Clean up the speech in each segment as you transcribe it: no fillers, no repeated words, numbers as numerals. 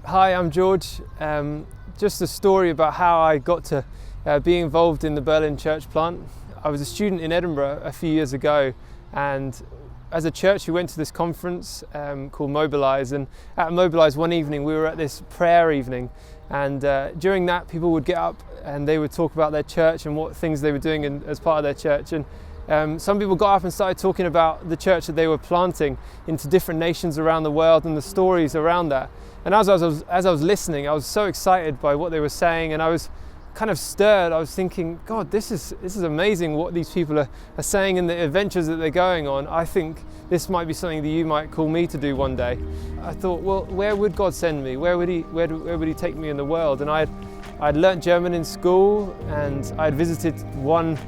Hi, I'm George. Just a story about how I got to be involved in the Berlin church plant. I was a student in Edinburgh a few years ago, and as a church we went to this conference called Mobilise, and at Mobilise one evening we were at this prayer evening, and during that people would get up and they would talk about their church and what things they were doing as part of their church. And some people got up and started talking about the church that they were planting into different nations around the world and the stories around that. And as I was listening, I was so excited by what they were saying, and I was kind of stirred. I was thinking, God, this is amazing what these people are saying and the adventures that they're going on. I think this might be something that you might call me to do one day. I thought, well, where would God send me? Where would He take me in the world? And I'd learnt German in school, and I'd visited one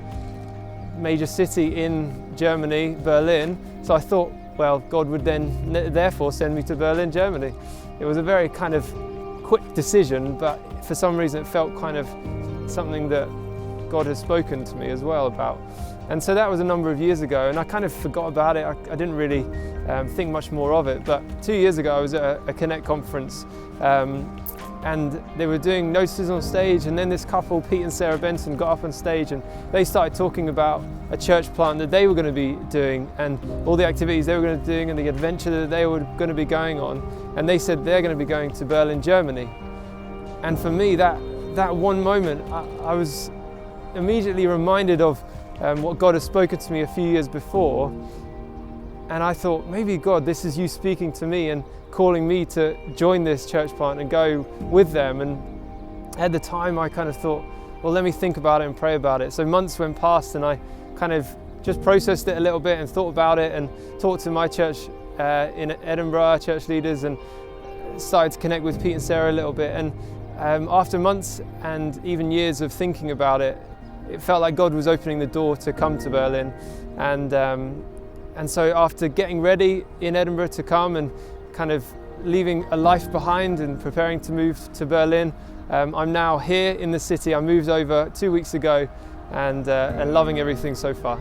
major city in Germany, Berlin. So I thought, well, God would then therefore send me to Berlin, Germany. It was a very kind of quick decision, but for some reason it felt kind of something that God has spoken to me as well about. And so that was a number of years ago, and I kind of forgot about it. I didn't really think much more of it. But 2 years ago I was at a Connect conference, and they were doing notices on stage, and then this couple, Pete and Sarah Benson, got up on stage and they started talking about a church plant that they were going to be doing and all the activities they were going to be doing and the adventure that they were going to be going on. And they said they're going to be going to Berlin, Germany. And for me, that one moment, I was immediately reminded of what God had spoken to me a few years before. And I thought, maybe God, this is you speaking to me and calling me to join this church plant and go with them. And at the time I kind of thought, well, let me think about it and pray about it. So months went past, and I kind of just processed it a little bit and thought about it and talked to my church in Edinburgh, church leaders, and started to connect with Pete and Sarah a little bit. And after months and even years of thinking about it, it felt like God was opening the door to come to Berlin. And so after getting ready in Edinburgh to come and kind of leaving a life behind and preparing to move to Berlin, I'm now here in the city. I moved over 2 weeks ago, and loving everything so far.